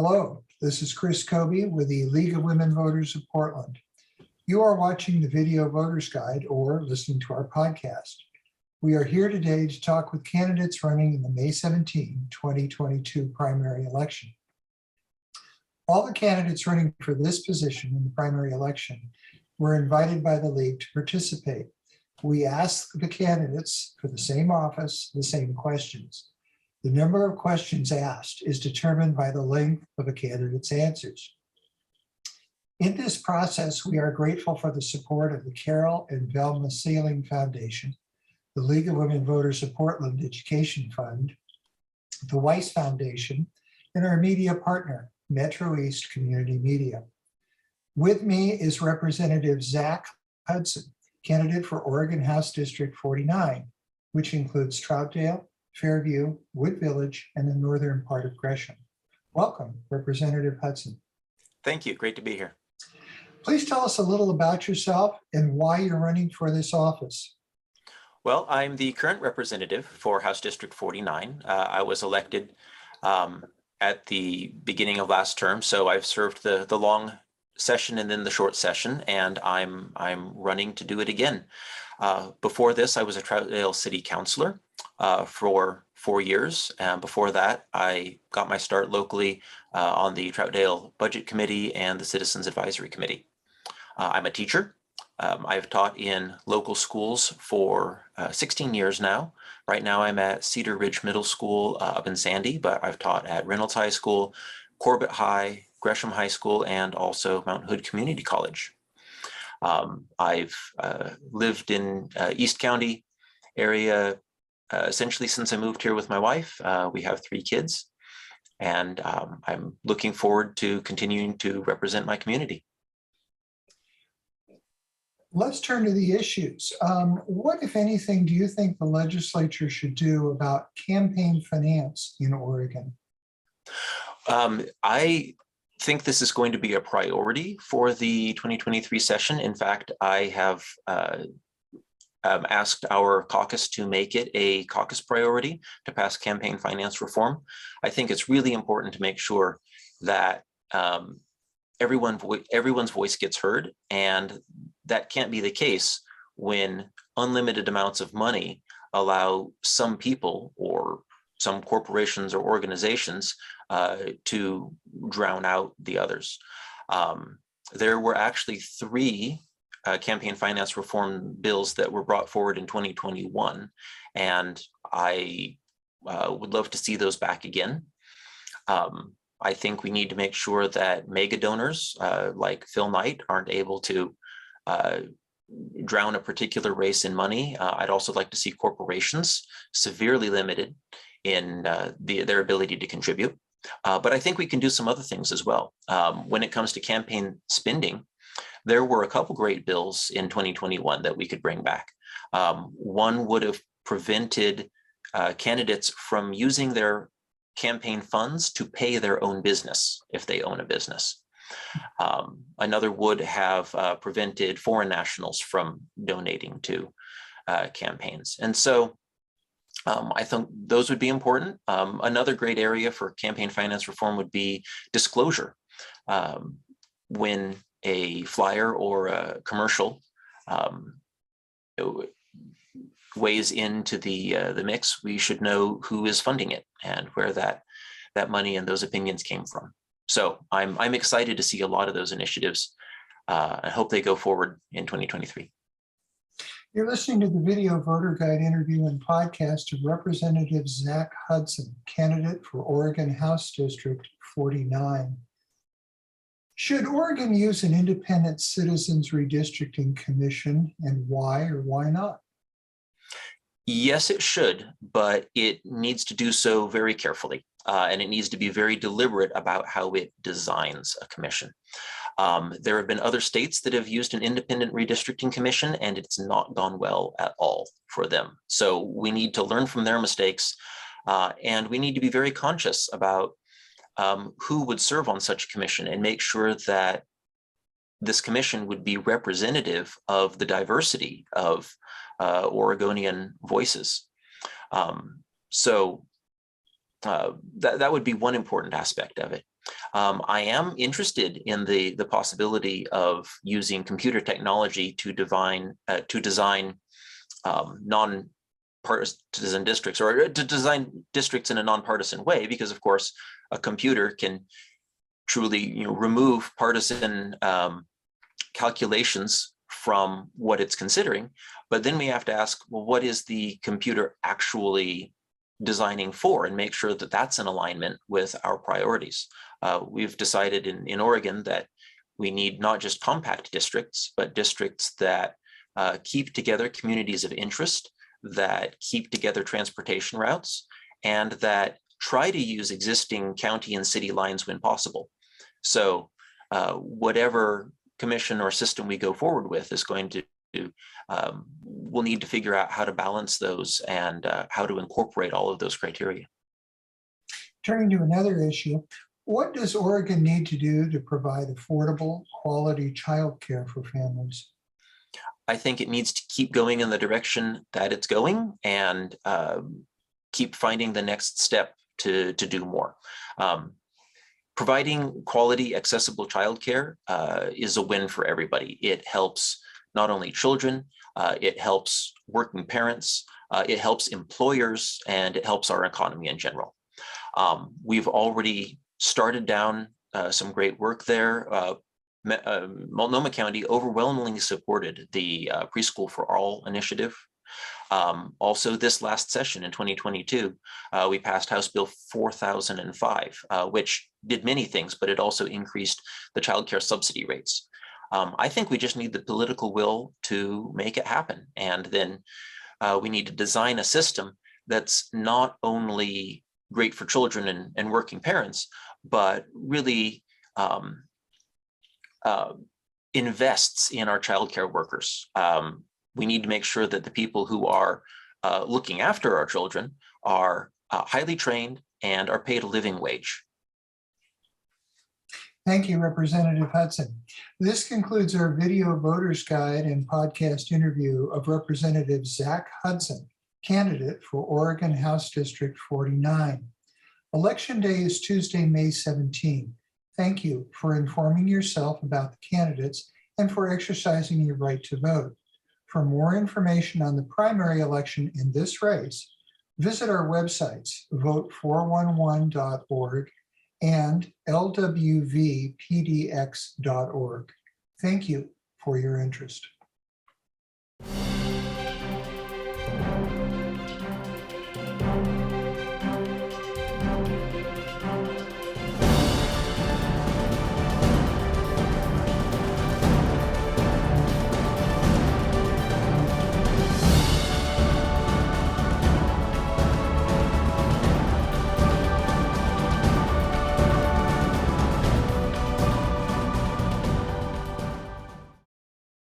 Hello, this is Chris Kobe with the League of Women Voters of Portland. You are watching the Video Voters Guide or listening to our podcast. We are here today to talk with candidates running in the May 17, 2022 primary election. All the candidates running for this position in the primary election were invited by the League to participate. We asked the candidates for the same office the same questions. The number of questions asked is determined by the length of a candidate's answers. In this process, we are grateful for the support of the Carol and Velma Sailing Foundation, the League of Women Voters of Portland Education Fund, the Weiss Foundation, and our media partner, Metro East Community Media. With me is Representative Zach Hudson, candidate for Oregon House District 49, which includes Troutdale, Fairview, Wood Village, and the northern part of Gresham. Welcome, Representative Hudson. Thank you. Great to be here. Please tell us a little about yourself and why you're running for this office. Well, I'm the current representative for House District 49. I was elected at the beginning of last term, so I've served the long session and then the short session, and I'm running to do it again. Before this, I was a Troutdale City Councilor for 4 years. Before that, I got my start locally on the Troutdale Budget Committee and the Citizens Advisory Committee. I'm a teacher. I've taught in local schools for 16 years now. Right now, I'm at Cedar Ridge Middle School up in Sandy, but I've taught at Reynolds High School, Corbett High, Gresham High School, and also Mount Hood Community College. I've lived in East County area essentially since I moved here with my wife. We have 3 kids, and I'm looking forward to continuing to represent my community. Let's turn to the issues. What, if anything, do you think the legislature should do about campaign finance in Oregon? I think this is going to be a priority for the 2023 session. In fact, I have asked our caucus to make it a caucus priority to pass campaign finance reform. I think it's really important to make sure that everyone's voice gets heard, and that can't be the case when unlimited amounts of money allow some people or some corporations or organizations to drown out the others. There were actually 3 campaign finance reform bills that were brought forward in 2021, and I would love to see those back again. I think we need to make sure that mega donors like Phil Knight aren't able to drown a particular race in money. I'd also like to see corporations severely limited in their ability to contribute. But I think we can do some other things as well. When it comes to campaign spending, there were a couple great bills in 2021 that we could bring back. One would have prevented candidates from using their campaign funds to pay their own business if they own a business. Another would have prevented foreign nationals from donating to campaigns. And so I think those would be important. Another great area for campaign finance reform would be disclosure. When a flyer or a commercial weighs into the mix, we should know who is funding it and where that money and those opinions came from. So I'm excited to see a lot of those initiatives. I hope they go forward in 2023. You're listening to the Video Voter Guide interview and podcast of Representative Zach Hudson, candidate for Oregon House District 49. Should Oregon use an independent citizens redistricting commission, and why or why not? Yes, it should, but it needs to do so very carefully, and it needs to be very deliberate about how it designs a commission. There have been other states that have used an independent redistricting commission, and it's not gone well at all for them. So we need to learn from their mistakes, and we need to be very conscious about who would serve on such a commission and make sure that this commission would be representative of the diversity of Oregonian voices. So that would be one important aspect of it. I am interested in the possibility of using computer technology to design non-partisan districts, or to design districts in a nonpartisan way, because of course a computer can truly remove partisan calculations from what it's considering. But then we have to ask, well, what is the computer actually designing for, and make sure that that's in alignment with our priorities. We've decided in Oregon that we need not just compact districts, but districts that keep together communities of interest, that keep together transportation routes, and that try to use existing county and city lines when possible. So whatever commission or system we go forward with is going to we'll need to figure out how to balance those and how to incorporate all of those criteria. Turning to another issue, what does Oregon need to do to provide affordable, quality childcare for families? I think it needs to keep going in the direction that it's going, and keep finding the next step to do more. Providing quality, accessible childcare is a win for everybody. It helps not only children, it helps working parents, it helps employers, and it helps our economy in general. We've already started down some great work there. Multnomah County overwhelmingly supported the Preschool for All initiative. Also, this last session in 2022, we passed House Bill 4005, which did many things, but it also increased the childcare subsidy rates. I think we just need the political will to make it happen. And then we need to design a system that's not only great for children and working parents, but really invests in our childcare workers. We need to make sure that the people who are looking after our children are highly trained and are paid a living wage. Thank you, Representative Hudson. This concludes our video voters guide and podcast interview of Representative Zach Hudson, candidate for Oregon House District 49. Election Day is Tuesday, May 17. Thank you for informing yourself about the candidates and for exercising your right to vote. For more information on the primary election in this race, visit our websites, vote411.org and lwvpdx.org. Thank you for your interest.